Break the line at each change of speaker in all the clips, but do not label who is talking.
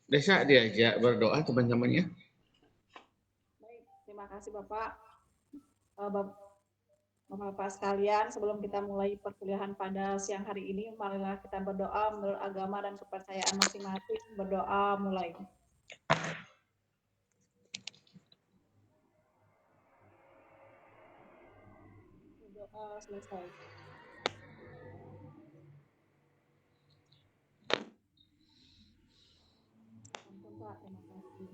Desa diajak berdoa teman-temannya.
Baik, terima kasih Bapak. Bapak sekalian, sebelum kita mulai perkuliahan pada siang hari ini, marilah kita berdoa menurut agama dan kepercayaan masing-masing. Berdoa mulai. Berdoa selesai. Ampun Pak, terima kasih.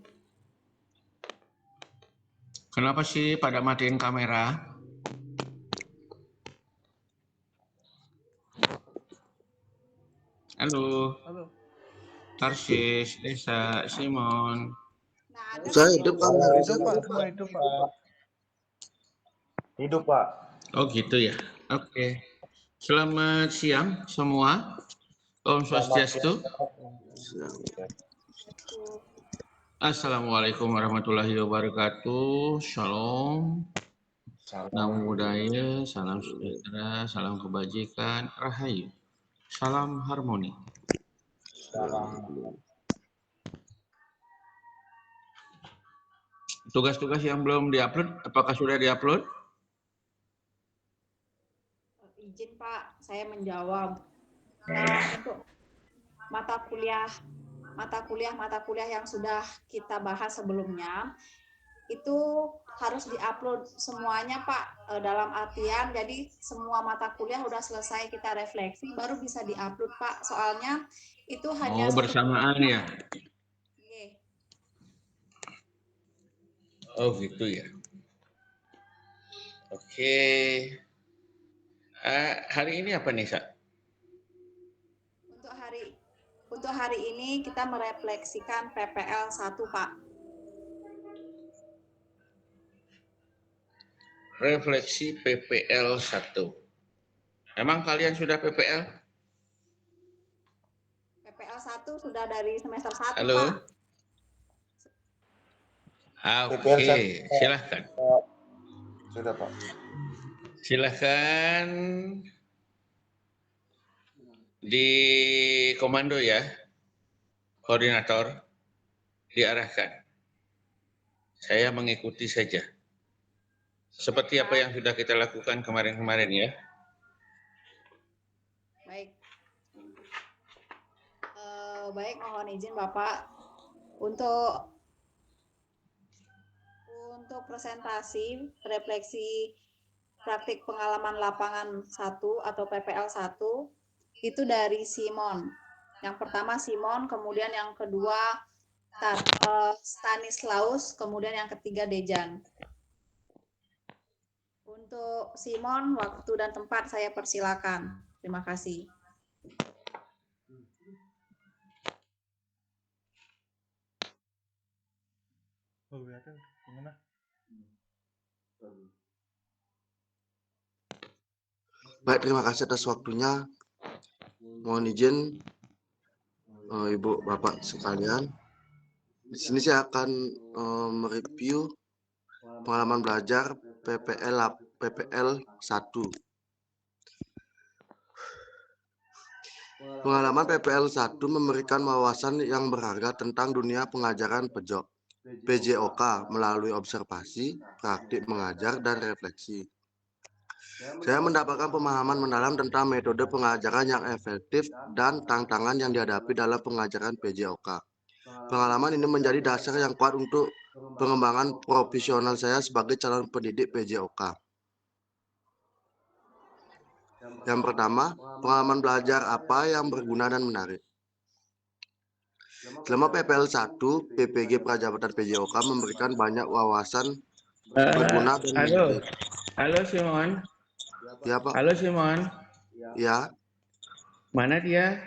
Kenapa sih pada matiin kamera? Halo.
Halo.
Tarsis, Desa, Simon.
Nah, ada
Saya hidup Pak.
Hidup Pak, semua hidup Pak.
Hidup Pak.
Oh gitu ya. Oke. Selamat siang semua. Om Swastiastu. Assalamualaikum warahmatullahi wabarakatuh. Shalom. Namo Buddhaya, salam sejahtera, salam kebajikan, rahayu. Salam harmoni. Tugas-tugas yang belum diupload, apakah sudah diupload?
Izin Pak, saya menjawab. Untuk mata kuliah yang sudah kita bahas sebelumnya, itu harus diupload semuanya Pak, dalam artian jadi semua mata kuliah udah selesai kita refleksi baru bisa diupload Pak, soalnya itu hanya
bersamaan ya.
Oke.
Oh gitu ya. Oke. Hari ini apa nih, Sa?
Untuk hari ini kita merefleksikan PPL 1 Pak.
Refleksi PPL 1. Emang kalian sudah PPL?
PPL 1 sudah dari semester 1
Halo?
Pak.
Oke, silahkan.
Sudah Pak.
Silahkan di komando ya, koordinator, diarahkan. Saya mengikuti saja. Seperti apa yang sudah kita lakukan kemarin-kemarin ya.
Baik. Baik, mohon izin Bapak. Untuk presentasi refleksi praktik pengalaman lapangan 1 atau PPL 1 itu dari Simon. Yang pertama Simon, kemudian yang kedua Stanislaus, kemudian yang ketiga Dejan. Untuk Simon, waktu dan tempat saya persilakan. Terima kasih.
Baik, terima kasih atas waktunya. Mohon izin Ibu Bapak sekalian. Di sini saya akan mereview pengalaman belajar PPL 1. Pengalaman PPL 1 memberikan wawasan yang berharga tentang dunia pengajaran PJOK melalui observasi, praktik mengajar, dan refleksi. Saya mendapatkan pemahaman mendalam tentang metode pengajaran yang efektif dan tantangan yang dihadapi dalam pengajaran PJOK. Pengalaman ini menjadi dasar yang kuat untuk pengembangan profesional saya sebagai calon pendidik PJOK. Yang pertama, pengalaman belajar apa yang berguna dan menarik. Selama PPL 1, PPG Prajabatan PJOK memberikan banyak wawasan berguna dan menarik.
Halo Simon.
Ya Pak.
Halo Simon.
Ya.
Mana dia?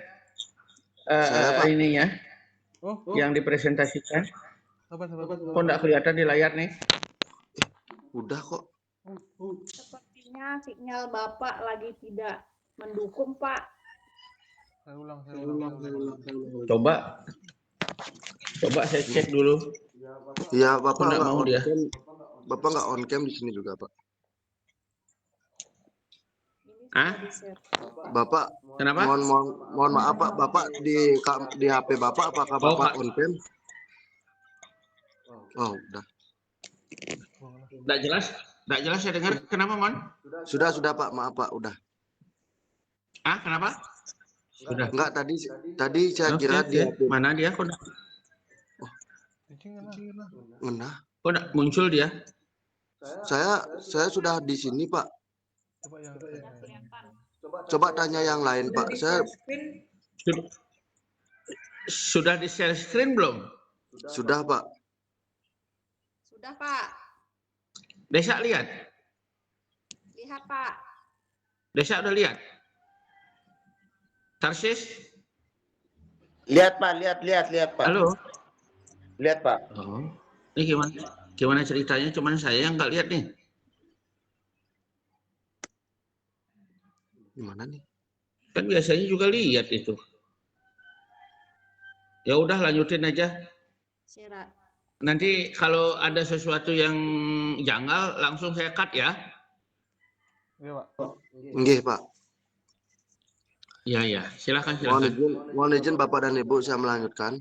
Saya Pak.
Ininya. Yang dipresentasikan. Kok nggak kelihatan di layar nih?
Udah kok.
Sepertinya sinyal Bapak lagi tidak mendukung, Pak.
Saya ulang.
Coba saya cek dulu.
Iya, Bapak
nggak mau dia.
Bapak nggak on cam di sini juga, Pak.
Ini
Ah,
di-share.
Bapak,
kenapa?
mohon maaf Pak, Bapak di HP Bapak apakah
Oh,
Bapak
Kak.
on cam? Oh, udah.
Nggak jelas? Nggak jelas saya dengar. Kenapa, Mon?
Sudah Pak, maaf Pak, udah.
Ah, kenapa? Sudah.
Enggak, tadi saya
Oke,
kira
oke.
di HP.
Mana dia? Kok
Ngena.
nggak muncul dia?
Saya sudah di sini Pak.
Coba yang
Sudah kelihatan.
Coba tanya yang lain Pak. Saya
Sudah di share screen belum?
sudah Pak.
Sudah, Pak.
Desa lihat?
Lihat, Pak.
Desa udah lihat? Tarsis?
Lihat Pak, lihat Pak.
Halo?
Lihat Pak.
Oh, ini gimana? Gimana ceritanya? Cuman saya yang nggak lihat nih.
Gimana nih?
Kan biasanya juga lihat itu. Ya udah lanjutin aja.
Share.
Nanti kalau ada sesuatu yang janggal langsung saya cut ya.
Iya, Pak.
Nggih Pak.
Iya, silakan.
Mohon izin Bapak dan Ibu saya melanjutkan.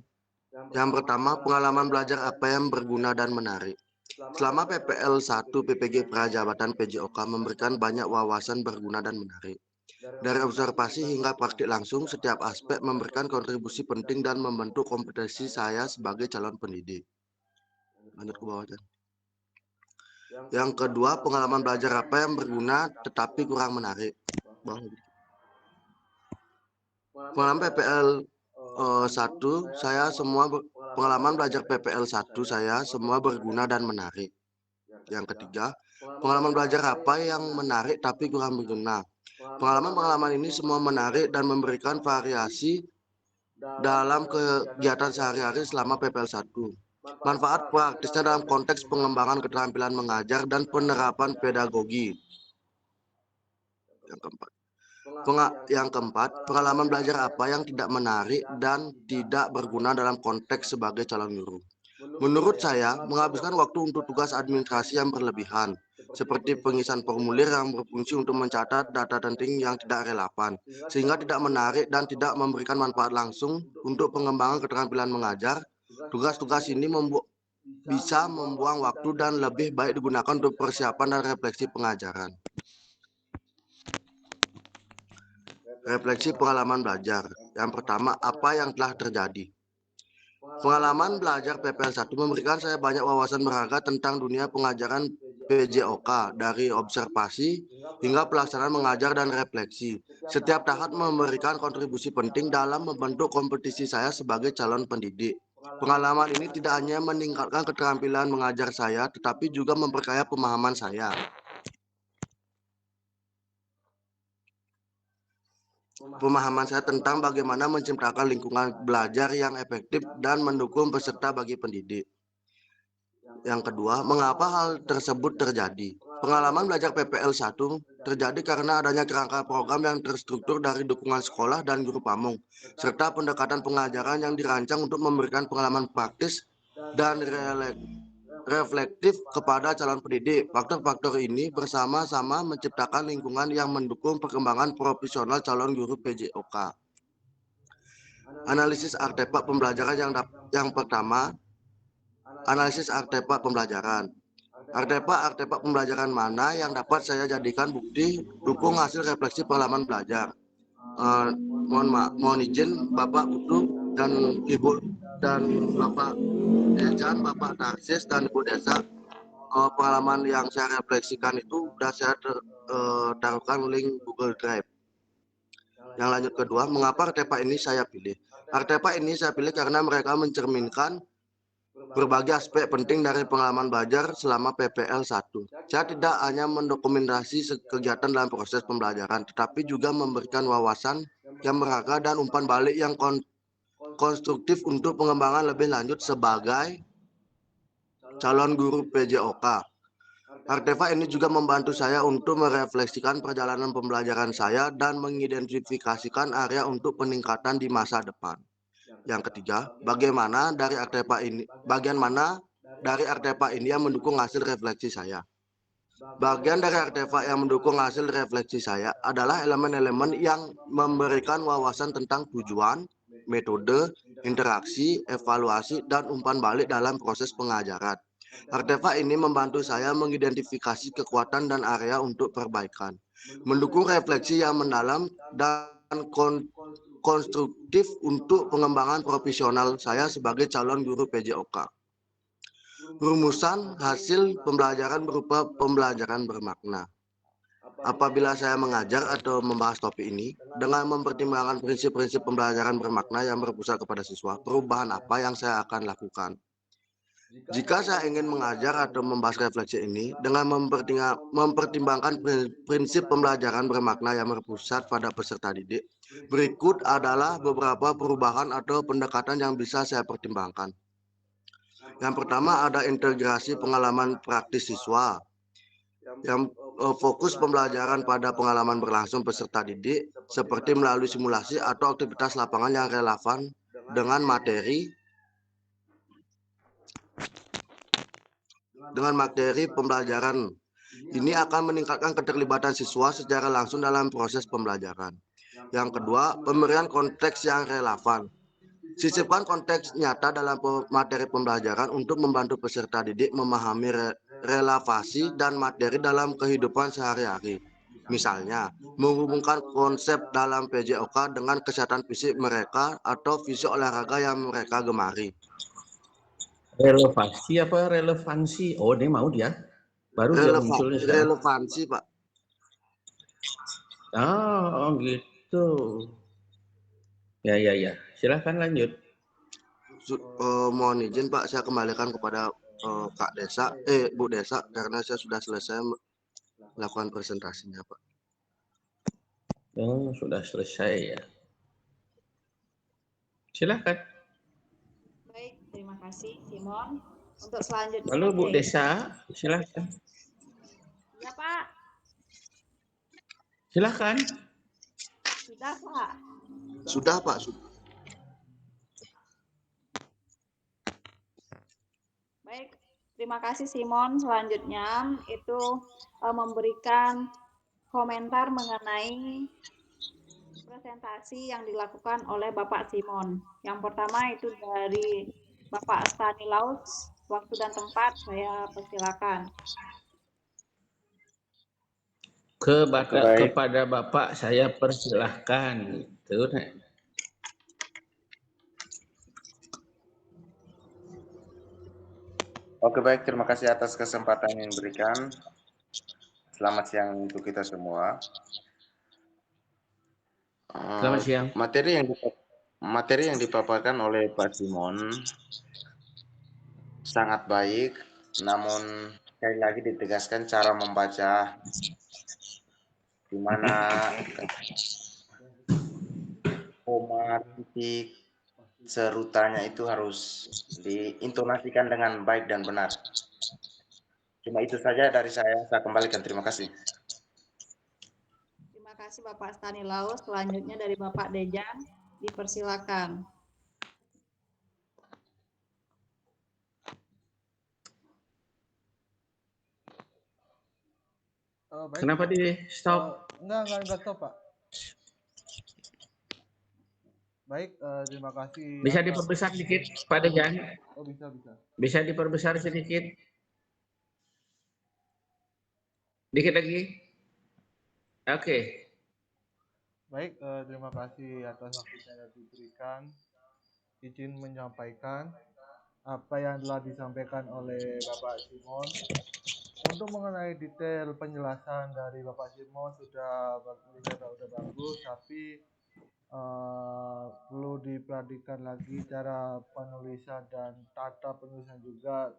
Yang pertama, pengalaman belajar apa yang berguna dan menarik. Selama PPL 1 PPG Prajabatan PJOK memberikan banyak wawasan berguna dan menarik. Dari observasi hingga praktik langsung, setiap aspek memberikan kontribusi penting dan membentuk kompetensi saya sebagai calon pendidik. Lanjut ke bawah. Yang kedua, pengalaman belajar apa yang berguna tetapi kurang menarik. Pengalaman PPL 1, saya semua pengalaman belajar PPL 1 saya semua berguna dan menarik. Yang ketiga, pengalaman belajar apa yang menarik tapi kurang berguna. Pengalaman-pengalaman ini semua menarik dan memberikan variasi dalam kegiatan sehari-hari selama PPL 1. Manfaat praktisnya dalam konteks pengembangan keterampilan mengajar dan penerapan pedagogi. Yang keempat, pengalaman belajar apa yang tidak menarik dan tidak berguna dalam konteks sebagai calon guru. Menurut saya, menghabiskan waktu untuk tugas administrasi yang berlebihan, seperti pengisian formulir yang berfungsi untuk mencatat data penting yang tidak relevan, sehingga tidak menarik dan tidak memberikan manfaat langsung untuk pengembangan keterampilan mengajar. Tugas-tugas ini bisa membuang waktu dan lebih baik digunakan untuk persiapan dan refleksi pengajaran. Refleksi pengalaman belajar. Yang pertama, apa yang telah terjadi? Pengalaman belajar PPL 1 memberikan saya banyak wawasan berharga tentang dunia pengajaran PJOK, dari observasi hingga pelaksanaan mengajar dan refleksi. Setiap tahap memberikan kontribusi penting dalam membentuk kompetisi saya sebagai calon pendidik. Pengalaman ini tidak hanya meningkatkan keterampilan mengajar saya, tetapi juga memperkaya pemahaman saya. Pemahaman saya tentang bagaimana menciptakan lingkungan belajar yang efektif dan mendukung peserta bagi pendidik. Yang kedua, mengapa hal tersebut terjadi? Pengalaman belajar PPL 1 terjadi karena adanya kerangka program yang terstruktur dari dukungan sekolah dan guru pamong, serta pendekatan pengajaran yang dirancang untuk memberikan pengalaman praktis dan reflektif kepada calon pendidik. Faktor-faktor ini bersama-sama menciptakan lingkungan yang mendukung perkembangan profesional calon guru PJOK. Analisis artefak pembelajaran yang pertama, analisis artefak pembelajaran. Artefak pembelajaran mana yang dapat saya jadikan bukti dukung hasil refleksi pengalaman belajar? Mohon izin Bapak Putu dan Ibu dan Bapak Dejan, Bapak Tarsis dan Ibu Desa, pengalaman yang saya refleksikan itu sudah saya taruhkan link Google Drive. Yang lanjut kedua, mengapa artefak ini saya pilih? Artefak ini saya pilih karena mereka mencerminkan berbagai aspek penting dari pengalaman belajar selama PPL 1. Saya tidak hanya mendokumentasi kegiatan dalam proses pembelajaran, tetapi juga memberikan wawasan yang berharga dan umpan balik yang konstruktif untuk pengembangan lebih lanjut sebagai calon guru PJOK. Artefak ini juga membantu saya untuk merefleksikan perjalanan pembelajaran saya dan mengidentifikasikan area untuk peningkatan di masa depan. Yang ketiga, bagian mana dari artefak ini yang mendukung hasil refleksi saya? Bagian dari artefak yang mendukung hasil refleksi saya adalah elemen-elemen yang memberikan wawasan tentang tujuan, metode, interaksi, evaluasi, dan umpan balik dalam proses pengajaran. Artefak ini membantu saya mengidentifikasi kekuatan dan area untuk perbaikan, mendukung refleksi yang mendalam dan konstruktif untuk pengembangan profesional saya sebagai calon guru PJOK. Rumusan hasil pembelajaran berupa pembelajaran bermakna. Apabila saya mengajar atau membahas topik ini, dengan mempertimbangkan prinsip-prinsip pembelajaran bermakna yang berpusat kepada siswa, perubahan apa yang saya akan lakukan? Jika saya ingin mengajar atau membahas refleksi ini, dengan mempertimbangkan prinsip pembelajaran bermakna yang berpusat pada peserta didik, berikut adalah beberapa perubahan atau pendekatan yang bisa saya pertimbangkan. Yang pertama ada integrasi pengalaman praktis siswa, yang fokus pembelajaran pada pengalaman berlangsung peserta didik, seperti melalui simulasi atau aktivitas lapangan yang relevan dengan materi pembelajaran. Ini akan meningkatkan keterlibatan siswa secara langsung dalam proses pembelajaran. Yang kedua, pemberian konteks yang relevan. Sisipkan konteks nyata dalam materi pembelajaran untuk membantu peserta didik memahami relevasi dan materi dalam kehidupan sehari-hari. Misalnya, menghubungkan konsep dalam PJOK dengan kesehatan fisik mereka atau fisik olahraga yang mereka gemari.
Relevansi apa relevansi? Oh, ini mau dia. Baru dia muncul nih sekarang.
Relevansi, Pak.
Oh, gitu. Ya. Silahkan lanjut.
Mohon izin Pak, saya kembalikan kepada Bu Desa karena saya sudah selesai melakukan presentasinya Pak.
Oh, sudah selesai ya. Silahkan.
Baik, terima kasih Simon. Untuk selanjutnya.
Lalu Bu Desa, silahkan.
Ya Pak.
Silahkan.
Sudah Pak.
Sudah Pak.
Baik, terima kasih Simon. Selanjutnya itu memberikan komentar mengenai presentasi yang dilakukan oleh Bapak Simon. Yang pertama itu dari Bapak Stanislaus. Waktu dan tempat saya persilakan.
Kepada Bapak saya persilahkan. Gitu.
Oke, baik. Terima kasih atas kesempatan yang diberikan. Selamat siang untuk kita semua.
Selamat siang.
Materi yang dipaparkan oleh Pak Simon sangat baik, namun sekali lagi ditegaskan cara membaca di mana koma, titik, serutanya itu harus diintonasikan dengan baik dan benar. Cuma itu saja dari saya kembalikan. Terima kasih.
Terima kasih Bapak Stanislaus. Selanjutnya dari Bapak Dejan, dipersilakan.
Baik.
Kenapa di stop?
Enggak stop Pak. Baik, terima kasih.
Bisa diperbesar sedikit Pak Dejan?
Oh bisa.
Bisa diperbesar sedikit? Dikit lagi? Oke.
Baik, terima kasih atas waktu yang diberikan. Izin menyampaikan apa yang telah disampaikan oleh Bapak Simon. Untuk mengenai detail penjelasan dari Bapak Simon sudah bagus, tapi perlu diperhatikan lagi cara penulisan dan tata penulisan juga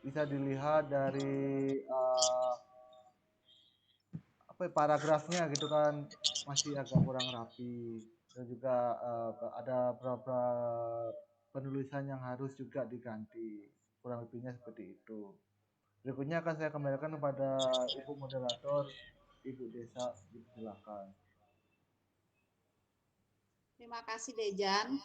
bisa dilihat dari paragrafnya gitu kan masih agak kurang rapi, dan juga ada beberapa penulisan yang harus juga diganti, kurang lebihnya seperti itu. Berikutnya akan saya kembalikan kepada Ibu Moderator, Ibu Desa, silakan.
Terima kasih Dejan.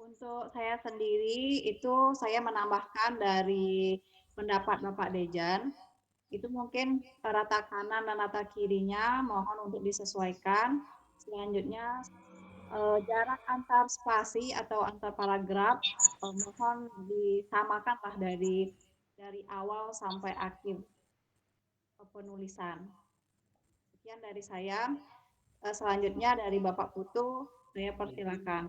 Untuk saya sendiri itu saya menambahkan dari pendapat Bapak Dejan. Itu mungkin rata kanan dan rata kirinya mohon untuk disesuaikan. Selanjutnya jarak antar spasi atau antar paragraf mohon disamakanlah dari awal sampai akhir penulisan. Sekian dari saya. Selanjutnya dari Bapak Putu, saya persilakan.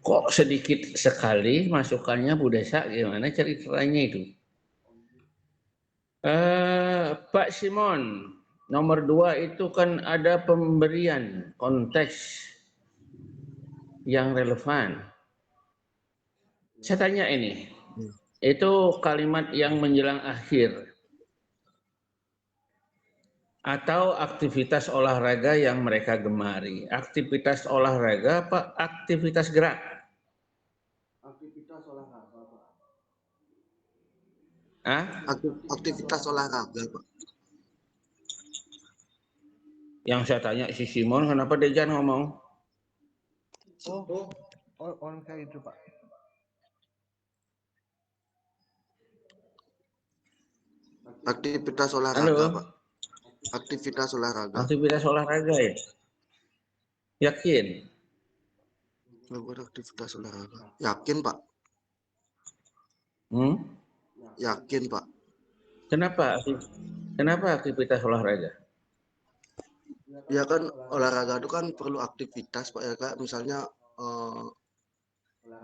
Kok sedikit sekali masukannya Bu Desa, gimana ceritanya itu? Pak Simon, nomor 2 itu kan ada pemberian konteks yang relevan. Saya tanya ini, itu kalimat yang menjelang akhir atau aktivitas olahraga yang mereka gemari? Aktivitas olahraga apa aktivitas gerak?
Aktivitas olahraga, Pak.
Aktivitas olahraga, Pak.
Yang saya tanya si Simon, kenapa Dejan ngomong?
Orang kayak itu, Pak.
Aktivitas olahraga,
Halo?
Pak. Aktivitas olahraga.
Aktivitas olahraga ya? Yakin?
Melakukan aktivitas olahraga. Yakin, Pak? Yakin, Pak.
Kenapa? Kenapa aktivitas olahraga?
Ya kan olahraga itu kan perlu aktivitas, Pak, ya Kak. Misalnya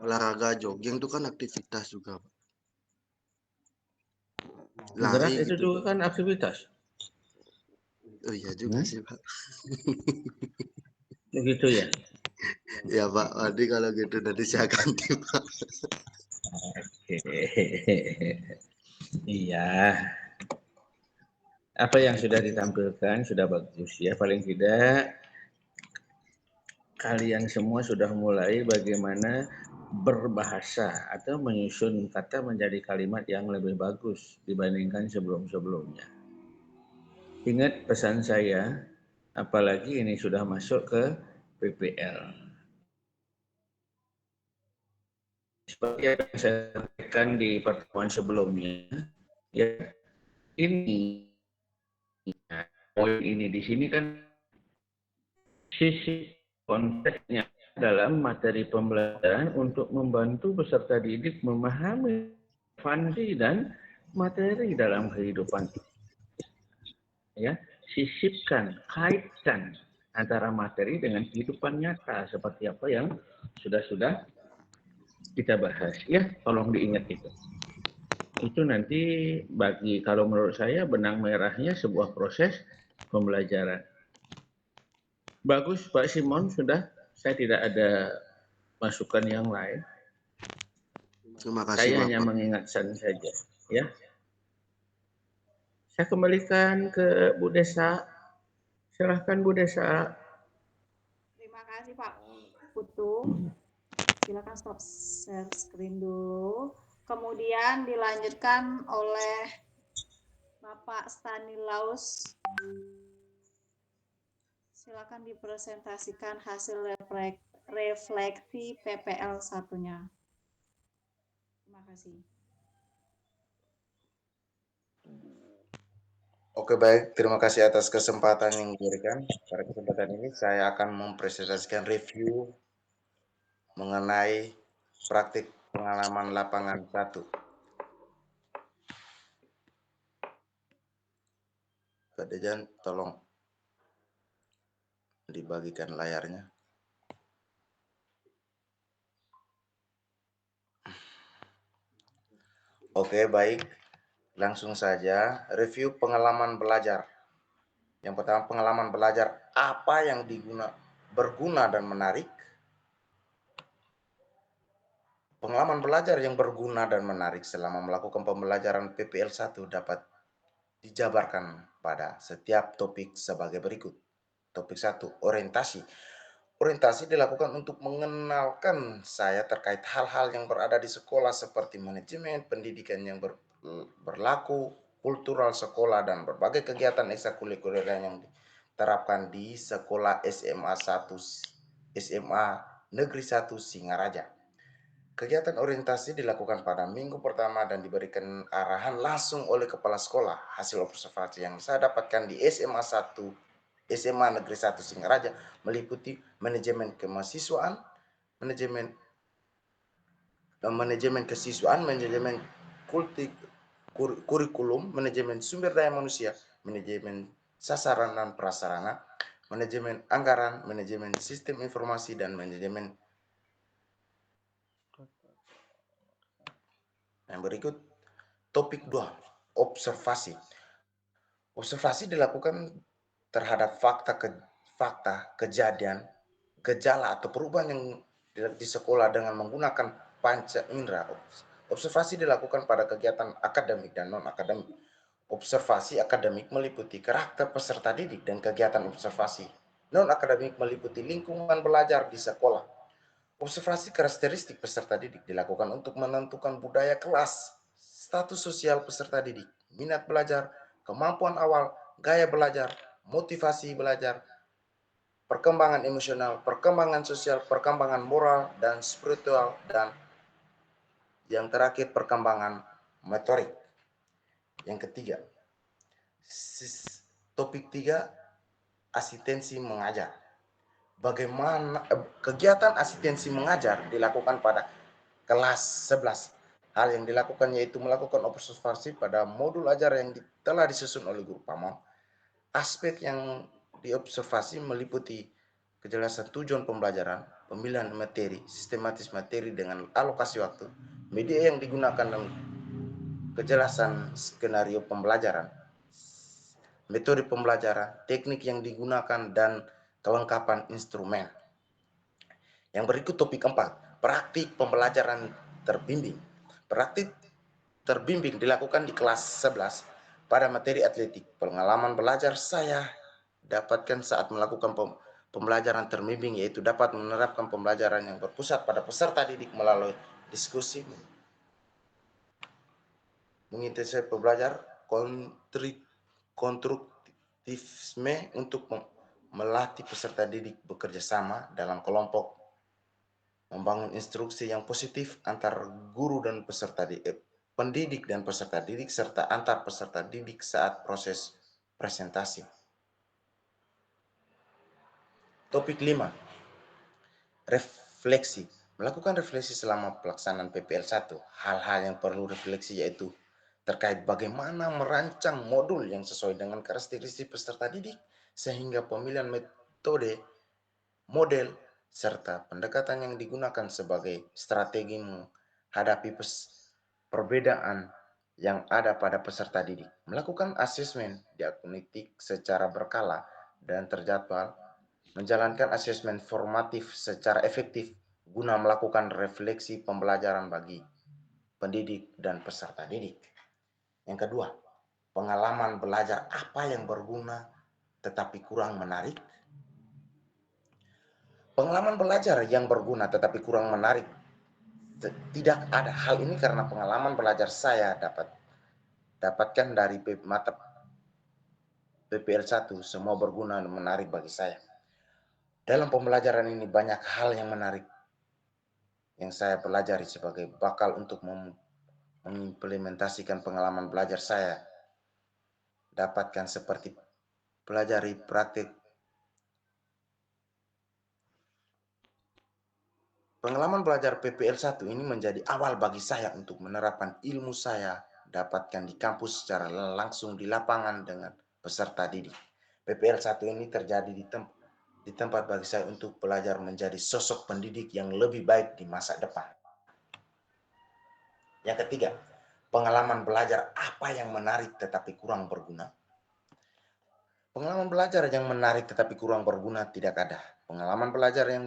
olahraga jogging itu kan aktivitas juga, Pak.
Gerak
Lari
itu
gitu.
juga kan aktivitas.
Oh iya juga sih, Pak.
Begitu ya?
Ya, Pak. Nanti kalau gitu nanti saya ganti, Pak.
Iya. Apa yang sudah ditampilkan sudah bagus ya. Paling tidak kalian semua sudah mulai bagaimana berbahasa atau menyusun kata menjadi kalimat yang lebih bagus dibandingkan sebelum-sebelumnya. Ingat pesan saya, apalagi ini sudah masuk ke PPL. Seperti yang saya sampaikan di pertemuan sebelumnya, ya ini poin ini di sini kan sisi konteksnya dalam materi pembelajaran untuk membantu peserta didik memahami fungsi dan materi dalam kehidupan. Ya, sisipkan, kaitkan antara materi dengan kehidupan nyata seperti apa yang sudah kita bahas. Ya, tolong diingat itu. Itu nanti bagi, kalau menurut saya, benang merahnya sebuah proses pembelajaran. Bagus Pak Simon, sudah. Saya tidak ada masukan yang lain.
Terima kasih,
Saya
Bapak.
hanya mengingatkan saja. Ya. Saya kembalikan ke Bu Desa. Silahkan Bu Desa.
Terima kasih Pak Putu. Silakan stop share screen dulu. Kemudian dilanjutkan oleh Bapak Stanislaus. Silakan dipresentasikan hasil refleksi PPL 1-nya. Terima kasih.
Oke, baik. Terima kasih atas kesempatan yang diberikan. Pada kesempatan ini saya akan mempresentasikan review mengenai praktik pengalaman lapangan 1. Pak Dejan, tolong dibagikan layarnya. Oke, baik. Langsung saja, review pengalaman belajar. Yang pertama, pengalaman belajar apa yang berguna dan menarik. Pengalaman belajar yang berguna dan menarik selama melakukan pembelajaran PPL 1 dapat dijabarkan pada setiap topik sebagai berikut. Topik 1, orientasi. Orientasi dilakukan untuk mengenalkan saya terkait hal-hal yang berada di sekolah seperti manajemen pendidikan yang berlaku, kultural sekolah, dan berbagai kegiatan ekstrakurikuler yang diterapkan di sekolah SMA 1 SMA Negeri 1 Singaraja. Kegiatan orientasi dilakukan pada minggu pertama dan diberikan arahan langsung oleh kepala sekolah. Hasil observasi yang saya dapatkan di SMA Negeri 1 Singaraja meliputi manajemen kemahasiswaan, manajemen kesiswaan, manajemen kurikulum, manajemen sumber daya manusia, manajemen sasaran dan prasarana, manajemen anggaran, manajemen sistem informasi, dan manajemen. Yang berikut, topik 2, observasi. Observasi dilakukan terhadap fakta, kejadian, gejala atau perubahan yang di sekolah dengan menggunakan panca indera. Observasi dilakukan pada kegiatan akademik dan non-akademik. Observasi akademik meliputi karakter peserta didik dan kegiatan observasi. Non-akademik meliputi lingkungan belajar di sekolah. Observasi karakteristik peserta didik dilakukan untuk menentukan budaya kelas, status sosial peserta didik, minat belajar, kemampuan awal, gaya belajar, motivasi belajar, perkembangan emosional, perkembangan sosial, perkembangan moral dan spiritual, dan yang terakhir perkembangan motorik. Yang ketiga, topik 3, asistensi mengajar. Bagaimana kegiatan asistensi mengajar dilakukan pada kelas 11. Hal yang dilakukan yaitu melakukan observasi pada modul ajar yang telah disusun oleh guru pamong. Aspek yang diobservasi meliputi kejelasan tujuan pembelajaran, pemilihan materi, sistematis materi dengan alokasi waktu, media yang digunakan dan kejelasan skenario pembelajaran, metode pembelajaran, teknik yang digunakan, dan kelengkapan instrumen. Yang berikut topik 4, praktik pembelajaran terbimbing. Praktik terbimbing dilakukan di kelas 11 pada materi atletik. Pengalaman belajar saya dapatkan saat melakukan pembelajaran terbimbing yaitu dapat menerapkan pembelajaran yang berpusat pada peserta didik melalui diskusi, mengintensifkan pembelajar konstruktivisme untuk melatih peserta didik bekerja sama dalam kelompok, membangun instruksi yang positif antar guru dan peserta didik, pendidik dan peserta didik, serta antar peserta didik saat proses presentasi. Topik 5, refleksi. Melakukan refleksi selama pelaksanaan PPL 1. Hal-hal yang perlu refleksi yaitu terkait bagaimana merancang modul yang sesuai dengan karakteristik peserta didik, sehingga pemilihan metode, model, serta pendekatan yang digunakan sebagai strategi menghadapi perbedaan yang ada pada peserta didik. Melakukan asesmen diagnostik secara berkala dan terjadwal, menjalankan asesmen formatif secara efektif guna melakukan refleksi pembelajaran bagi pendidik dan peserta didik. Yang kedua, pengalaman belajar apa yang berguna tetapi kurang menarik? Pengalaman belajar yang berguna tetapi kurang menarik tidak ada. Hal ini karena pengalaman belajar saya dapatkan dari mata PPL 1 semua berguna dan menarik bagi saya. Dalam pembelajaran ini banyak hal yang menarik yang saya pelajari sebagai bakal untuk mengimplementasikan pengalaman belajar saya dapatkan seperti pelajari praktik. Pengalaman belajar PPL 1 ini menjadi awal bagi saya untuk menerapkan ilmu saya dapatkan di kampus secara langsung di lapangan dengan peserta didik. PPL 1 ini terjadi di tempat bagi saya untuk belajar menjadi sosok pendidik yang lebih baik di masa depan. Yang ketiga, pengalaman belajar apa yang menarik tetapi kurang berguna? Pengalaman belajar yang menarik tetapi kurang berguna tidak ada. Pengalaman belajar yang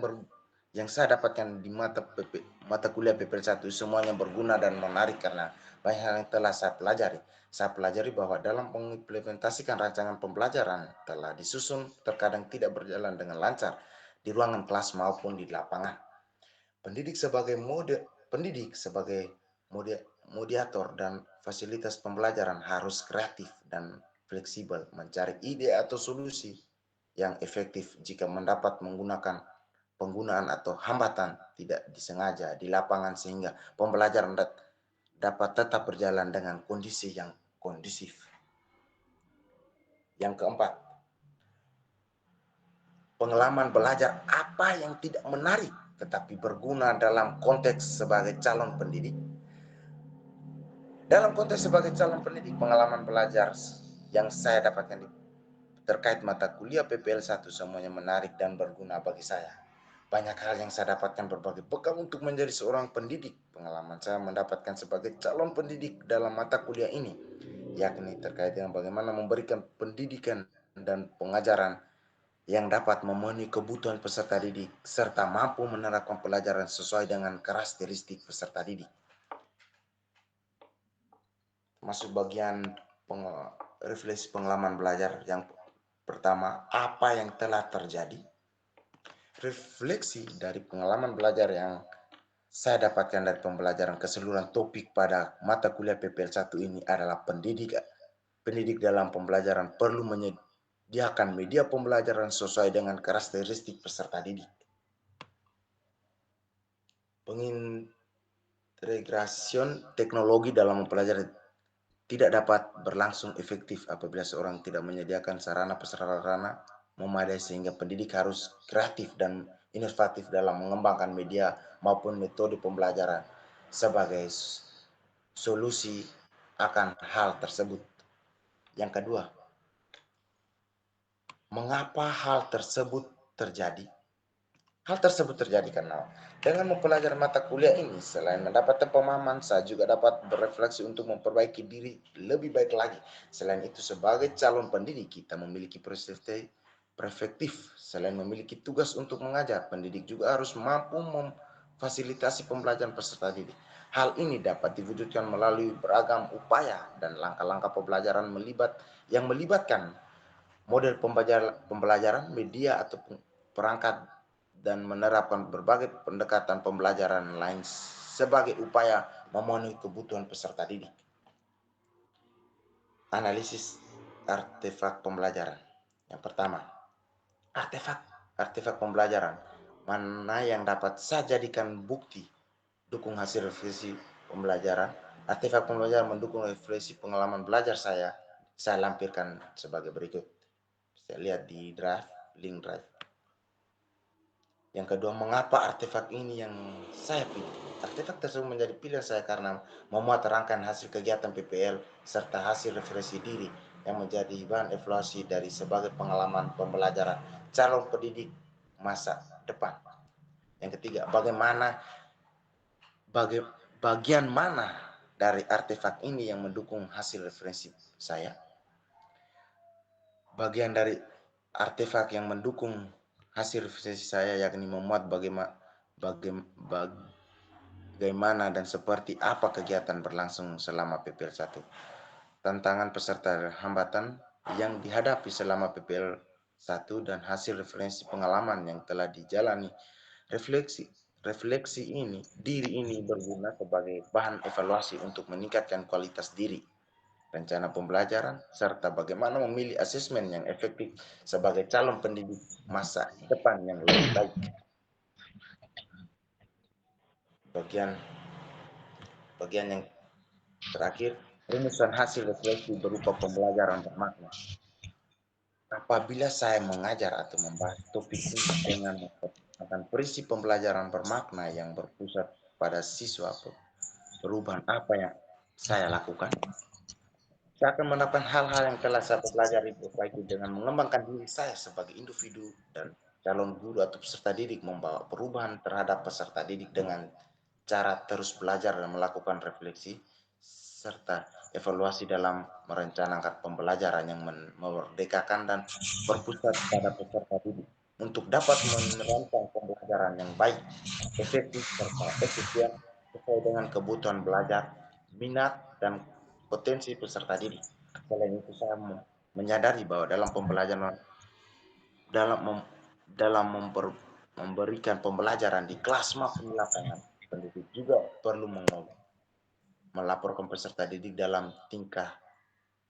saya dapatkan di mata kuliah PPL 1 semuanya berguna dan menarik karena banyak hal yang telah saya pelajari. Saya pelajari bahwa dalam mengimplementasikan rancangan pembelajaran telah disusun terkadang tidak berjalan dengan lancar di ruangan kelas maupun di lapangan. Pendidik sebagai mediator dan fasilitas pembelajaran harus kreatif dan fleksibel mencari ide atau solusi yang efektif jika mendapat menggunakan penggunaan atau hambatan tidak disengaja di lapangan sehingga pembelajaran dapat tetap berjalan dengan kondisi yang kondusif. Yang keempat, pengalaman belajar apa yang tidak menarik tetapi berguna dalam konteks sebagai calon pendidik. Dalam konteks sebagai calon pendidik, pengalaman belajar yang saya dapatkan terkait mata kuliah PPL 1 semuanya menarik dan berguna bagi saya. Banyak hal yang saya dapatkan berbagai bekal untuk menjadi seorang pendidik. Pengalaman saya mendapatkan sebagai calon pendidik dalam mata kuliah ini, yakni terkait dengan bagaimana memberikan pendidikan dan pengajaran yang dapat memenuhi kebutuhan peserta didik, serta mampu menerapkan pelajaran sesuai dengan karakteristik peserta didik. Masuk bagian refleksi pengalaman belajar yang pertama, apa yang telah terjadi? Refleksi dari pengalaman belajar yang saya dapatkan dari pembelajaran keseluruhan topik pada mata kuliah PPL 1 ini adalah pendidik dalam pembelajaran perlu menyediakan media pembelajaran sesuai dengan karakteristik peserta didik. Pengintegrasian teknologi dalam mempelajari tidak dapat berlangsung efektif apabila seorang tidak menyediakan sarana prasarana memadai sehingga pendidik harus kreatif dan inovatif dalam mengembangkan media maupun metode pembelajaran sebagai solusi akan hal tersebut. Yang kedua, mengapa hal tersebut terjadi? Hal tersebut terjadi karena dengan mempelajari mata kuliah ini, selain mendapatkan pemahaman, saya juga dapat berefleksi untuk memperbaiki diri lebih baik lagi. Selain itu, sebagai calon pendidik, kita memiliki perspektif. Selain memiliki tugas untuk mengajar, pendidik juga harus mampu memfasilitasi pembelajaran peserta didik. Hal ini dapat diwujudkan melalui beragam upaya dan langkah-langkah pembelajaran yang melibatkan model pembelajaran, media atau perangkat, dan menerapkan berbagai pendekatan pembelajaran lain sebagai upaya memenuhi kebutuhan peserta didik. Analisis artefak pembelajaran. Yang pertama, artefak pembelajaran mana yang dapat saya jadikan bukti dukung hasil refleksi pembelajaran. Artefak pembelajaran mendukung refleksi pengalaman belajar saya lampirkan sebagai berikut. Saya lihat di link drive. Yang kedua, mengapa artefak ini yang saya pilih? Artefak tersebut menjadi pilihan saya karena memuat rangkaian hasil kegiatan PPL serta hasil refleksi diri yang menjadi bahan evaluasi dari sebagai pengalaman pembelajaran calon pendidik masa depan. Yang ketiga, bagian mana dari artefak ini yang mendukung hasil referensi saya? Bagian dari artefak yang mendukung hasil referensi saya yakni memuat bagaimana dan seperti apa kegiatan berlangsung selama PPL 1. Tantangan peserta hambatan yang dihadapi selama PPL 1 dan hasil referensi pengalaman yang telah dijalani. Refleksi diri ini berguna sebagai bahan evaluasi untuk meningkatkan kualitas diri, rencana pembelajaran, serta bagaimana memilih asesmen yang efektif sebagai calon pendidik masa depan yang lebih baik. Bagian yang terakhir, rumusan hasil refleksi berupa pembelajaran bermakna. Apabila saya mengajar atau membahas topik ini dengan menggunakan prinsip pembelajaran bermakna yang berpusat pada siswa, perubahan apa yang saya lakukan? Saya akan mendapatkan hal-hal yang telah saya pelajari berbaiki dengan mengembangkan diri saya sebagai individu dan calon guru atau peserta didik, membawa perubahan terhadap peserta didik dengan cara terus belajar dan melakukan refleksi serta evaluasi dalam merencanakan pembelajaran yang memerdekakan dan berpusat pada peserta didik untuk dapat merancang pembelajaran yang baik, efektif serta efisien sesuai dengan kebutuhan belajar, minat dan potensi peserta didik. Selain itu, saya menyadari bahwa dalam pembelajaran memberikan pembelajaran di kelas maupun di lapangan, pendidik juga perlu melaporkan peserta didik dalam tingkah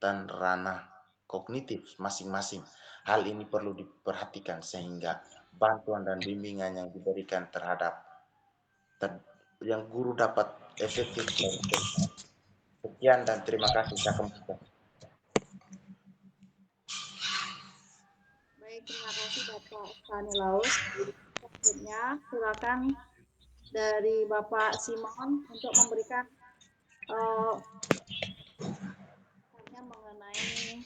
dan ranah kognitif masing-masing. Hal ini perlu diperhatikan sehingga bantuan dan bimbingan yang diberikan terhadap yang guru dapat efektif. Sekian dan terima kasih. Saya kembali.
Baik, terima kasih Bapak Stanislaus. Selanjutnya silakan dari Bapak Simon untuk memberikan mengenai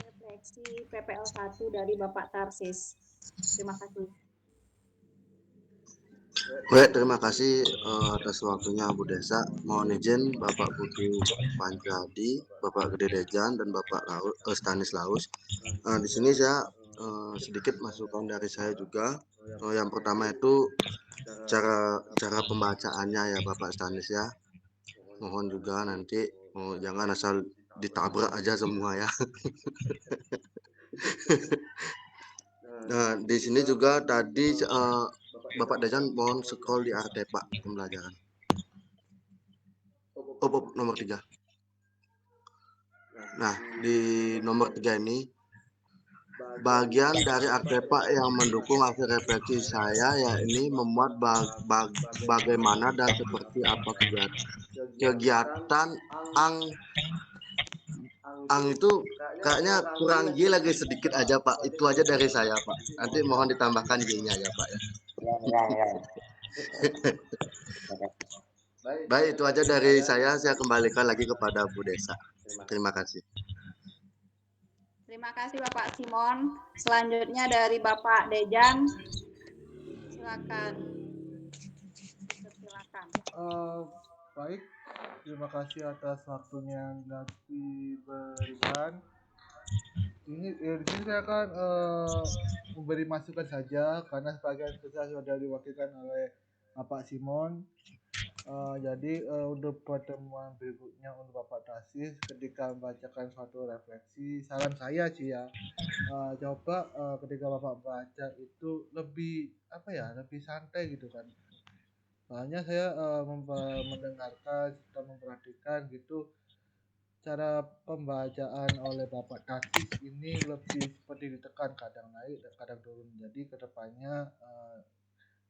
refleksi PPL 1 dari Bapak Tarsis. Terima kasih.
Baik, terima kasih atas waktunya Bu Desa. Mohon izin Bapak Putu Pancadi, Bapak Gede Dejan, dan Bapak Stanislaus. Di sini saya sedikit masukan dari saya juga. Yang pertama itu cara pembacaannya ya Bapak Stanis ya. Mohon juga nanti jangan asal ditabrak aja semua ya. Nah, di sini juga tadi Bapak Dejan mohon scroll di artepak pembelajaran. Nomor 3. Nah, di nomor 3 ini bagian dari artepak yang mendukung hasil refleksi saya yakni memuat bagaimana dan seperti apa kegiatan itu kayaknya kurang J lagi sedikit aja Pak. Itu aja dari saya Pak. Nanti mohon ditambahkan J-nya ya Pak ya. Baik, itu aja dari saya. Saya kembalikan lagi kepada Bu Desa. Terima kasih.
Terima kasih Bapak Simon. Selanjutnya dari Bapak Dejan. Silakan.
Baik, terima kasih atas waktunya yang diberikan. Di sini saya akan memberi masukan saja karena sebagian besar sudah diwakilkan oleh Bapak Simon. Jadi untuk pertemuan berikutnya untuk Bapak Tarsis ketika membacakan suatu refleksi, saran saya sih ya, coba ketika Bapak baca itu lebih lebih santai gitu kan. Soalnya saya mendengarkan serta memperhatikan gitu cara pembacaan oleh Bapak Tarsis ini lebih seperti ditekan, kadang naik dan kadang turun. Jadi kedepannya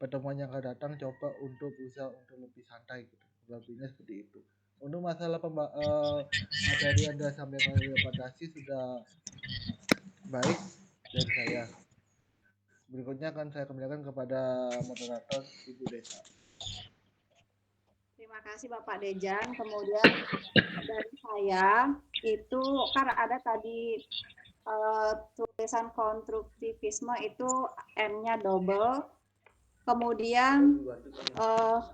pertemuan yang akan datang coba untuk berusaha untuk lebih santai gitu. Lebihnya seperti itu. Untuk masalah materi yang disampaikan oleh Bapak Tarsis sudah baik dari saya. Berikutnya akan saya kembalikan kepada moderator Ibu Desa.
Terima kasih Bapak Dejan. Kemudian dari saya itu kan ada tadi tulisan konstruktivisme itu N-nya double. Kemudian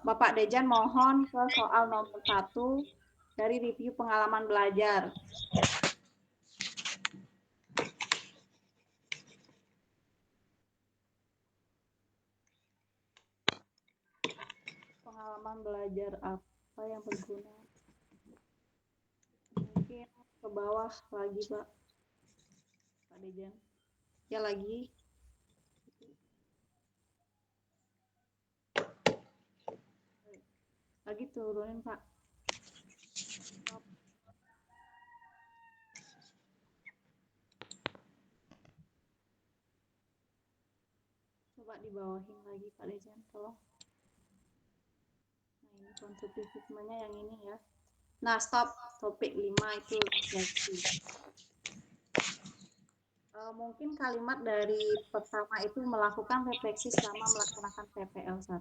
Bapak Dejan mohon ke soal nomor 1 dari review pengalaman belajar. Pengalaman belajar apa yang berguna? Mungkin ke bawah lagi Pak Dejan. Ya lagi. Lagi turunin Pak. Coba dibawahin lagi Pak Dejan, tolong. Nah ini konstruktivismenya yang ini ya. Nah stop, topik 5 itu refleksi. Mungkin kalimat dari pertama itu melakukan refleksi selama melaksanakan PPL 1.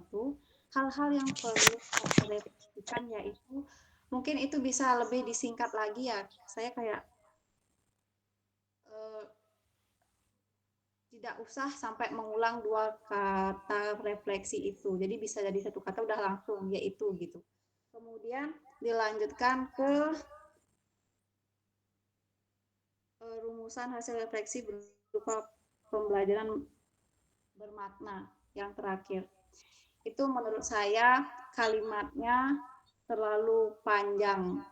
Hal-hal yang perlu kita refleksikan yaitu mungkin itu bisa lebih disingkat lagi ya. Saya kayak tidak usah sampai mengulang 2 kata refleksi itu. Jadi bisa jadi 1 kata udah langsung yaitu gitu. Kemudian dilanjutkan ke rumusan hasil refleksi berupa pembelajaran bermakna yang terakhir. Itu menurut saya kalimatnya terlalu panjang.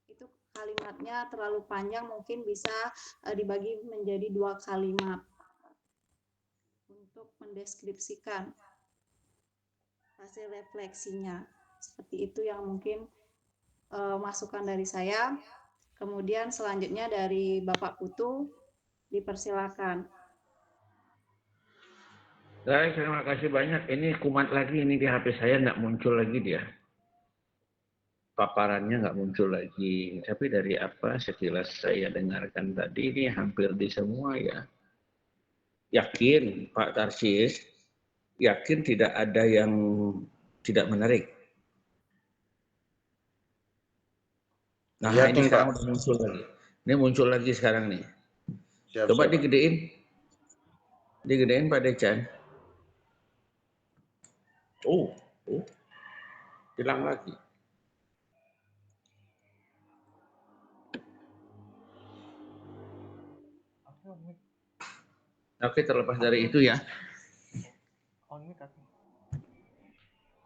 Itu kalimatnya terlalu panjang, mungkin bisa dibagi menjadi 2 kalimat untuk mendeskripsikan hasil refleksinya. Seperti itu yang mungkin masukan dari saya. Kemudian selanjutnya dari Bapak Putu Dipersilakan.
Baik, terima kasih banyak. Ini kumat lagi, ini di HP saya nggak muncul lagi dia. Paparannya nggak muncul lagi. Tapi dari apa sekilas saya dengarkan tadi, ini hampir di semua ya. Yakin Pak Tarsis, yakin tidak ada yang tidak menarik. Nah,
Yakin,
ini sekarang
Pak.
udah muncul lagi. Ini muncul lagi sekarang nih.
Siap,
Coba
siap.
digedein. Digedein Pak Decan. Oh, hilang lagi. Oke, terlepas dari itu ya.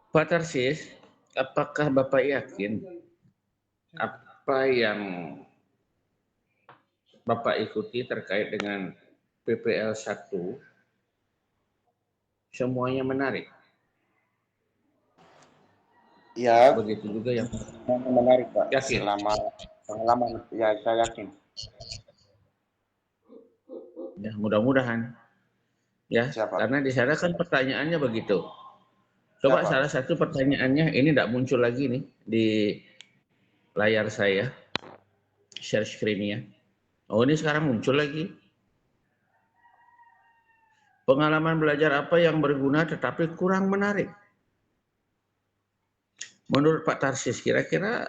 Pak Tarsis, apakah Bapak yakin apa yang Bapak ikuti terkait dengan PPL 1 semuanya menarik?
Ya,
Begitu juga yang
menarik, Pak.
yakin.
Selama pengalaman, ya saya yakin.
Ya, mudah-mudahan. Ya,
Siapa?
karena di sana kan pertanyaannya begitu. Coba
Siapa?
salah satu pertanyaannya ini tidak muncul lagi nih di layar saya, share screen-nya. Oh, ini sekarang muncul lagi. Pengalaman belajar apa yang berguna tetapi kurang menarik? Menurut Pak Tarsis, kira-kira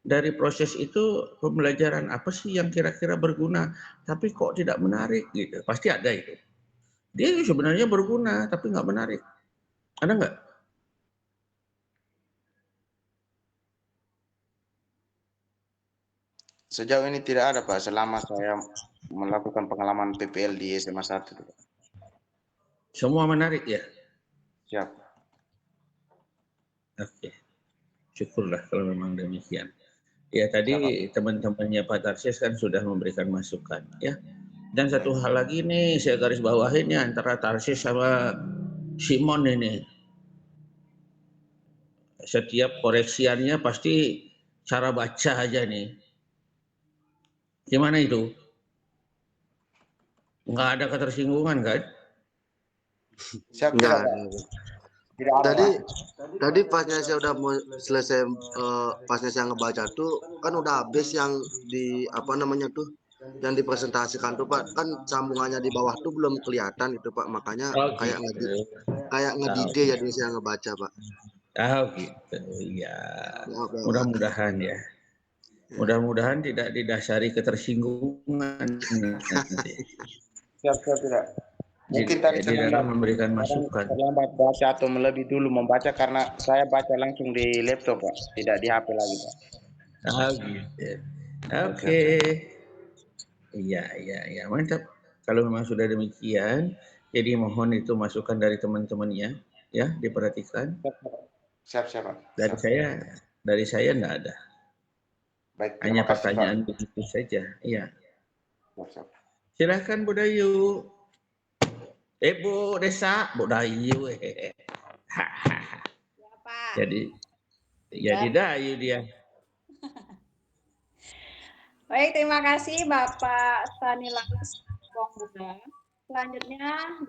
dari proses itu pembelajaran apa sih yang kira-kira berguna tapi kok tidak menarik gitu? Pasti ada itu. Dia sebenarnya berguna tapi nggak menarik. Ada nggak?
Sejauh ini tidak ada, Pak, selama saya melakukan pengalaman PPL di SMA 1.
Semua menarik ya?
Siap.
Oke. Syukurlah kalau memang demikian. Ya tadi teman-temannya Pak Tarsis kan sudah memberikan masukan ya. Dan satu hal lagi nih saya garis bawahin ya antara Tarsis sama Simon ini. Setiap koreksiannya pasti cara baca aja nih. Gimana itu? Nggak ada ketersinggungan kan?
Siap,
Enggak.
tidak, Pak. Tidak ada,
Tadi
Pak.
tadi pasnya saya udah mau selesai pasnya saya ngebaca tuh kan udah habis yang di apa namanya tuh yang dipresentasikan tuh Pak, kan sambungannya di bawah tuh belum kelihatan itu Pak, makanya
Oh
kayak
gitu.
ngedide jadi saya ngebaca Pak.
Oh gitu. Ya.
Maaf ya Pak.
Mudah-mudahan ya. Mudah-mudahan tidak didasari ketersinggungan nanti.
Siap, tidak. Mungkin tadi
Di dalam memberikan masukan.
terlambat baca atau lebih dulu membaca karena saya baca langsung di laptop, Pak, tidak di HP lagi, Pak.
Oh gitu. Oke. Iya, mantap. Kalau memang sudah demikian, jadi mohon itu masukan dari teman-temannya, ya diperhatikan.
Siap, Pak.
Dari saya enggak ada.
Baik,
Hanya
terima kasih,
pertanyaan
Pak.
begitu saja. Iya.
Siap.
Silakan Bu Dayu. Bu Desa, Bu Dayu.
Ya, Pak.
Jadi Dayu dia.
Baik, terima kasih Bapak Stanislaus Pongbuda. Selanjutnya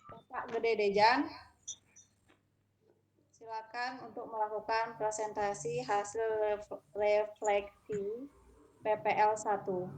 Bapak Gede Dejan. Silakan untuk melakukan presentasi hasil refleksi PPL 1.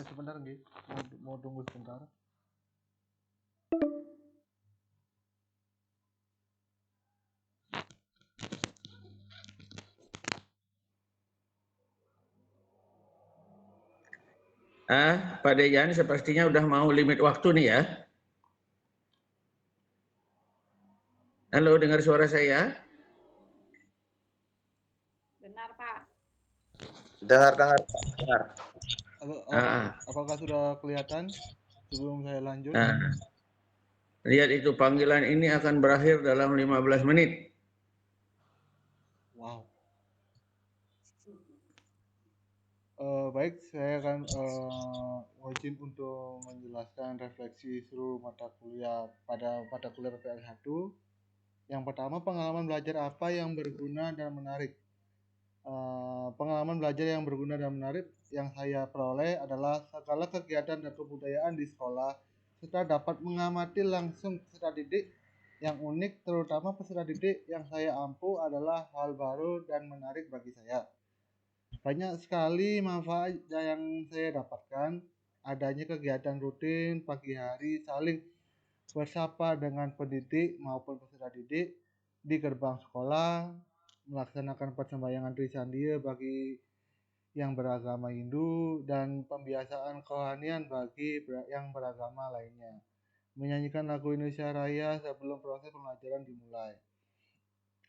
Sebentar nggih, mau tunggu sebentar.
Pak Dejan sepertinya udah mau limit waktu nih ya. Halo, dengar suara saya?
Dengar, dengar.
Ah,
Apakah sudah kelihatan sebelum saya lanjut?
nah, lihat itu panggilan ini akan berakhir dalam 15 menit.
Wow. Baik, saya akan izin untuk menjelaskan refleksi seluruh mata kuliah pada mata kuliah PPL 1. Yang pertama, pengalaman belajar apa yang berguna dan menarik. Pengalaman belajar yang berguna dan menarik yang saya peroleh adalah segala kegiatan dan kebudayaan di sekolah serta dapat mengamati langsung peserta didik yang unik, terutama peserta didik yang saya ampu adalah hal baru dan menarik bagi saya. Banyak sekali manfaat yang saya dapatkan, adanya kegiatan rutin pagi hari saling bersapa dengan pendidik maupun peserta didik di gerbang sekolah, melaksanakan persembahyangan Trisandia bagi yang beragama Hindu, dan pembiasaan kerohanian bagi yang beragama lainnya. Menyanyikan lagu Indonesia Raya sebelum proses pembelajaran dimulai.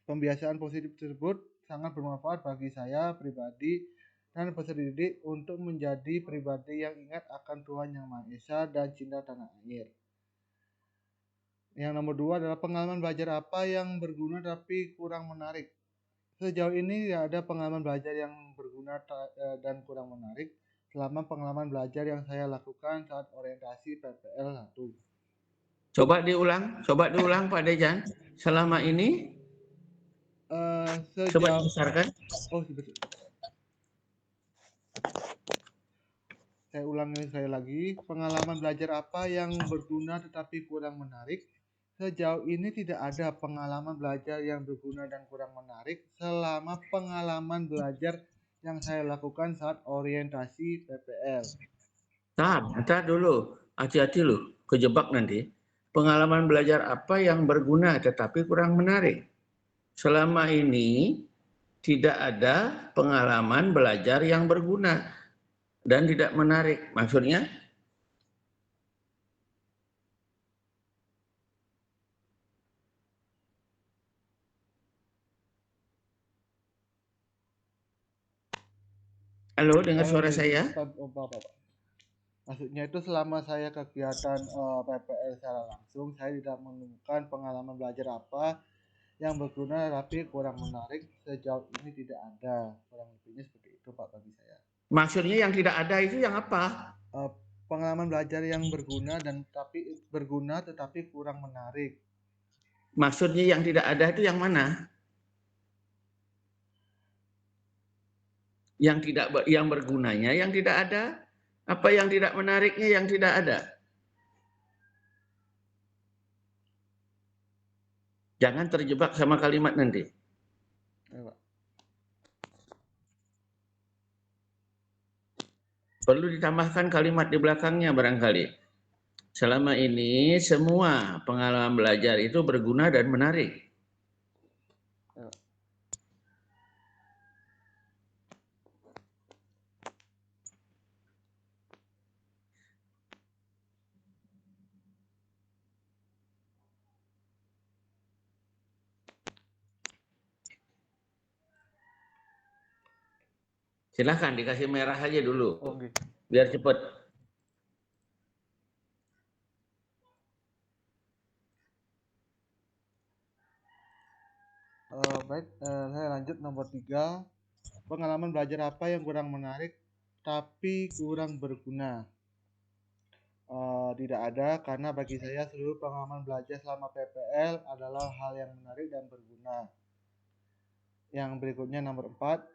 Pembiasaan positif tersebut sangat bermanfaat bagi saya pribadi dan peserta didik untuk menjadi pribadi yang ingat akan Tuhan Yang Maha Esa dan cinta tanah air. Yang nomor 2 adalah pengalaman belajar apa yang berguna tapi kurang menarik. Sejauh ini tidak ada pengalaman belajar yang berguna dan kurang menarik selama pengalaman belajar yang saya lakukan saat orientasi PPL 1.
Coba diulang Pak Dejan. Selama ini coba dibesarkan.
Oh, betul. Saya ulangi sekali lagi, pengalaman belajar apa yang berguna tetapi kurang menarik? Sejauh ini tidak ada pengalaman belajar yang berguna dan kurang menarik selama pengalaman belajar yang saya lakukan saat orientasi PPL.
Ntar dulu, hati-hati loh, kejebak nanti. Pengalaman belajar apa yang berguna tetapi kurang menarik? Selama ini tidak ada pengalaman belajar yang berguna dan tidak menarik. Maksudnya? Halo, dengar suara saya?
Maksudnya itu selama saya kegiatan PPL secara langsung, saya tidak menemukan pengalaman belajar apa yang berguna tapi kurang menarik. Sejauh ini tidak ada. Kurang lebihnya seperti itu Pak bagi saya.
Maksudnya yang tidak ada itu yang apa?
Pengalaman belajar yang berguna tetapi kurang menarik.
Maksudnya yang tidak ada itu yang mana? Yang bergunanya yang tidak ada, apa yang tidak menariknya yang tidak ada? Jangan terjebak sama kalimat nanti. Perlu ditambahkan kalimat di belakangnya barangkali. Selama ini semua pengalaman belajar itu berguna dan menarik. Silahkan dikasih merah aja dulu, biar cepat.
Baik, saya lanjut nomor 3. Pengalaman belajar apa yang kurang menarik tapi kurang berguna? Tidak ada, karena bagi saya seluruh pengalaman belajar selama PPL adalah hal yang menarik dan berguna. Yang berikutnya nomor 4.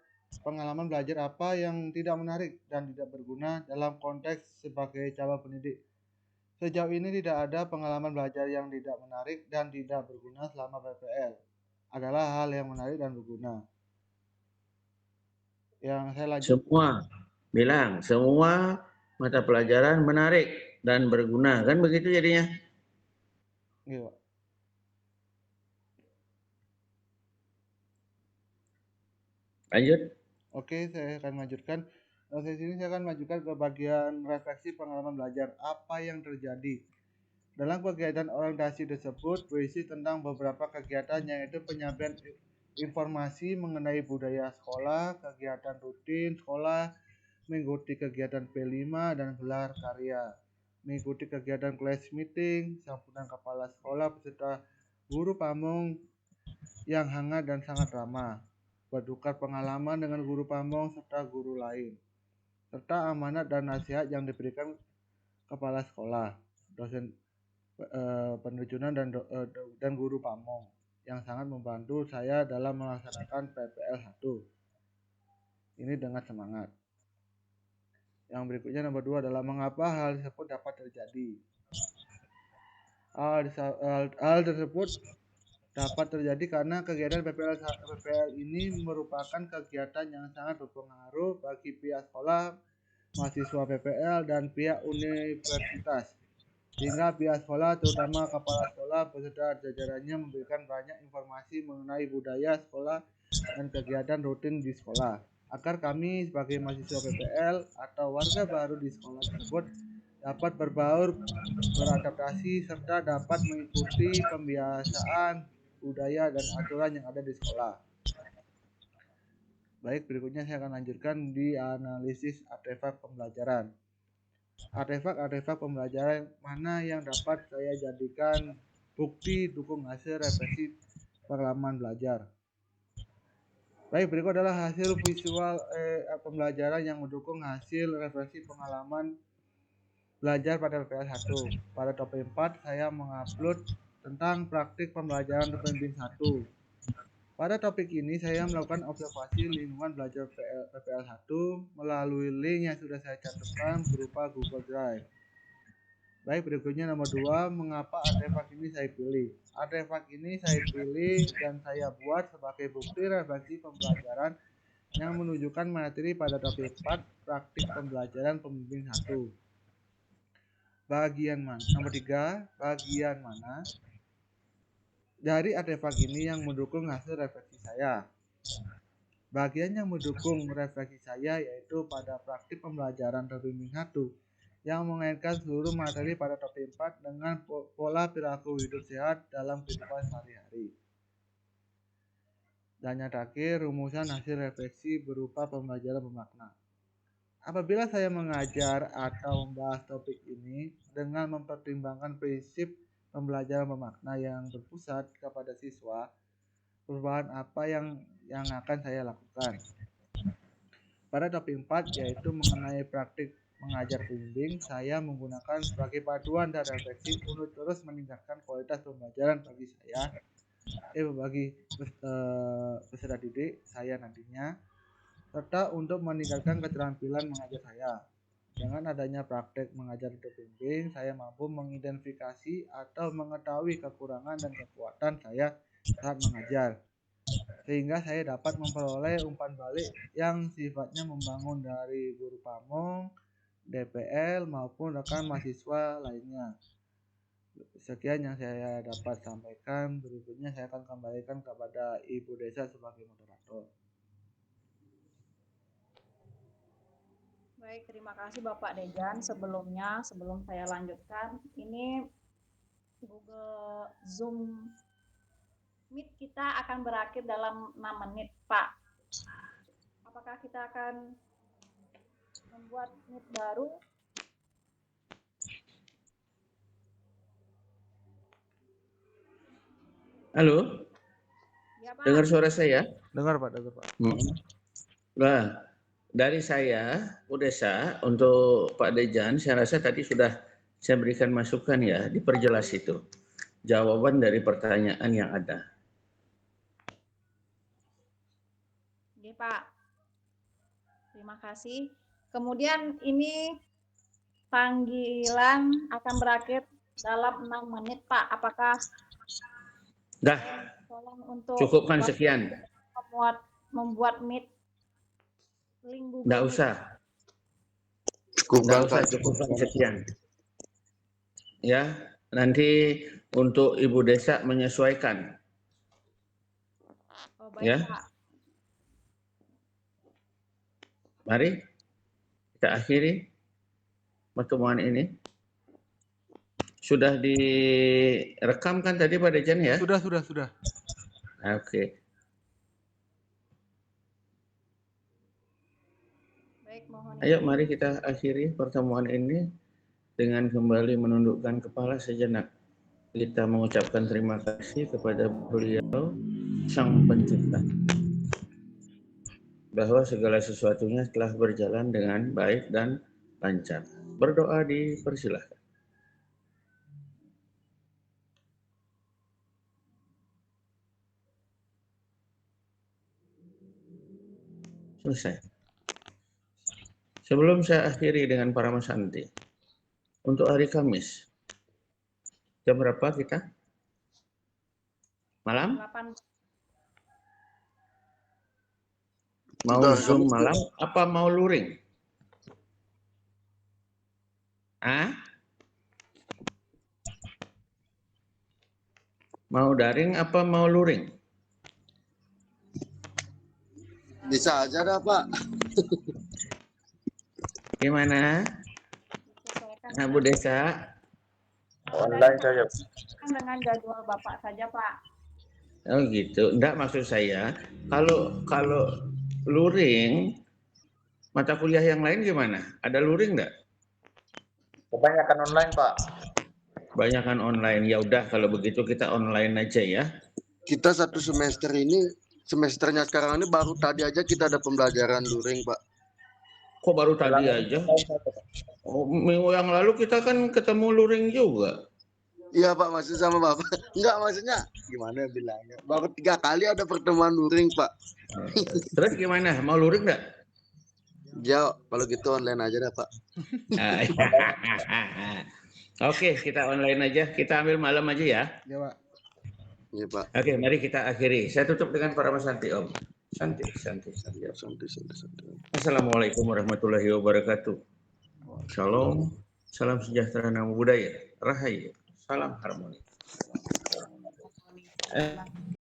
Pengalaman belajar apa yang tidak menarik dan tidak berguna dalam konteks sebagai calon pendidik? Sejauh ini tidak ada pengalaman belajar yang tidak menarik dan tidak berguna selama PPL. Adalah hal yang menarik dan berguna. Yang saya lanjut.
Semua mata pelajaran menarik dan berguna, kan begitu jadinya?
Iya.
Lanjut.
Oke, saya akan lanjutkan. Sesi ini saya akan lanjutkan ke bagian refleksi pengalaman belajar. Apa yang terjadi? Dalam kegiatan orientasi tersebut berisi tentang beberapa kegiatan, yaitu penyampaian informasi mengenai budaya sekolah, kegiatan rutin sekolah, mengikuti kegiatan P5 dan gelar karya, mengikuti kegiatan class meeting, sambutan kepala sekolah beserta guru pamong yang hangat dan sangat ramah, bertukar pengalaman dengan guru pamong serta guru lain, serta amanat dan nasihat yang diberikan kepala sekolah, dosen penerjunan dan guru pamong yang sangat membantu saya dalam melaksanakan PPL 1 ini dengan semangat. Yang berikutnya nomor 2 adalah mengapa hal tersebut dapat terjadi. Hal tersebut dapat terjadi karena kegiatan PPL ini merupakan kegiatan yang sangat berpengaruh bagi pihak sekolah, mahasiswa PPL, dan pihak universitas. Sehingga pihak sekolah, terutama kepala sekolah beserta jajarannya memberikan banyak informasi mengenai budaya sekolah dan kegiatan rutin di sekolah, agar kami sebagai mahasiswa PPL atau warga baru di sekolah tersebut dapat berbaur, beradaptasi, serta dapat mengikuti pembiasaan budaya dan aturan yang ada di sekolah. Baik, berikutnya saya akan lanjutkan di analisis artefak pembelajaran. Artefak pembelajaran mana yang dapat saya jadikan bukti dukung hasil refleksi pengalaman belajar. Baik, berikut adalah hasil visual pembelajaran yang mendukung hasil refleksi pengalaman belajar pada PPL 1. Pada topik 4, saya mengupload tentang praktik pembelajaran pembimbing 1. Pada topik ini, saya melakukan observasi lingkungan belajar PPL 1 melalui link yang sudah saya cantumkan berupa Google Drive. Baik, berikutnya nomor 2, mengapa artefak ini saya pilih. Artefak ini saya pilih dan saya buat sebagai bukti refleksi pembelajaran yang menunjukkan materi pada topik 4, praktik pembelajaran pembimbing 1. Bagian mana? Nomor 3, bagian mana dari artefak ini yang mendukung hasil refleksi saya. Bagian yang mendukung refleksi saya yaitu pada praktik pembelajaran pembimbing 1 yang mengaitkan seluruh materi pada topik 4 dengan pola perilaku hidup sehat dalam kehidupan sehari-hari. Dan yang terakhir, rumusan hasil refleksi berupa pembelajaran bermakna. Apabila saya mengajar atau membahas topik ini dengan mempertimbangkan prinsip pembelajaran bermakna yang berpusat kepada siswa, perubahan apa yang akan saya lakukan. Pada topik 4 yaitu mengenai praktik mengajar pembimbing, saya menggunakan sebagai paduan dan refleksi untuk terus meningkatkan kualitas pembelajaran bagi saya, bagi peserta didik saya nantinya, serta untuk meningkatkan keterampilan mengajar saya. Dengan adanya praktek mengajar untuk pembimbing, saya mampu mengidentifikasi atau mengetahui kekurangan dan kekuatan saya saat mengajar, sehingga saya dapat memperoleh umpan balik yang sifatnya membangun dari guru pamong, DPL maupun rekan mahasiswa lainnya. Sekian yang saya dapat sampaikan. Berikutnya saya akan kembalikan kepada Ibu Desa sebagai moderator.
Baik, terima kasih Bapak Dejan. Sebelum saya lanjutkan, ini Google Zoom Meet kita akan berakhir dalam 6 menit, Pak. Apakah kita akan membuat Meet baru?
Halo?
Ya, Pak.
Dengar suara saya?
Dengar Pak.
Nah, dari saya, Udesa, untuk Pak Dejan, saya rasa tadi sudah saya berikan masukan ya, diperjelas itu. Jawaban dari pertanyaan yang ada.
Oke, Pak. Terima kasih. Kemudian ini panggilan akan berakhir dalam 6 menit, Pak. Apakah
Dah,
tolong untuk
cukupkan sekian.
membuat Meet link Google
Nggak
Meet.
usah. Nggak usah, cukupkan sekian. Ya, nanti untuk Ibu Desa menyesuaikan.
Oh, baik,
Ya.
Pak.
Mari kita akhiri pertemuan ini. Sudah direkam kan tadi Pak Dejan ya?
Sudah.
Oke.
Baik, mohon
Ayo mari kita akhiri pertemuan ini dengan kembali menundukkan kepala sejenak. Kita mengucapkan terima kasih kepada beliau, Sang Pencipta, bahwa segala sesuatunya telah berjalan dengan baik dan lancar. Berdoa dipersilahkan. Selesai. Sebelum saya akhiri dengan para Masanti, untuk hari Kamis, jam berapa kita? Malam?
8.
Mau
Udah,
Zoom
Kamis,
malam apa mau luring? Ah? Mau daring apa mau luring?
bisa aja dah Pak.
Gimana?
Disesuaikan
Nah, Bu Desa?
Online saja.
dengan jadwal Bapak saja, Pak.
Oh gitu. Enggak, maksud saya kalau luring, mata kuliah yang lain gimana? Ada luring enggak?
Kebanyakan online, Pak.
Banyakan online. Ya udah kalau begitu kita online aja ya.
Kita satu semester ini, semesternya sekarang ini baru tadi aja kita ada pembelajaran luring Pak.
Kok baru tadi aja? Oh, minggu yang lalu kita kan ketemu luring juga.
Iya Pak, maksud sama Bapak. Enggak, maksudnya gimana bilangnya. Baru 3 kali ada pertemuan luring Pak.
Terus gimana? Mau luring enggak?
Ya, kalau gitu online aja dah Pak.
Oke, kita online aja. Kita ambil malam aja ya.
Ya Pak.
Iya Pak.
Oke, mari kita akhiri. Saya tutup dengan para Mas Santi, Om. Santi.
Santai.
Assalamualaikum warahmatullahi wabarakatuh. Shalom, salam sejahtera, namo budaya, rahayu, salam harmoni.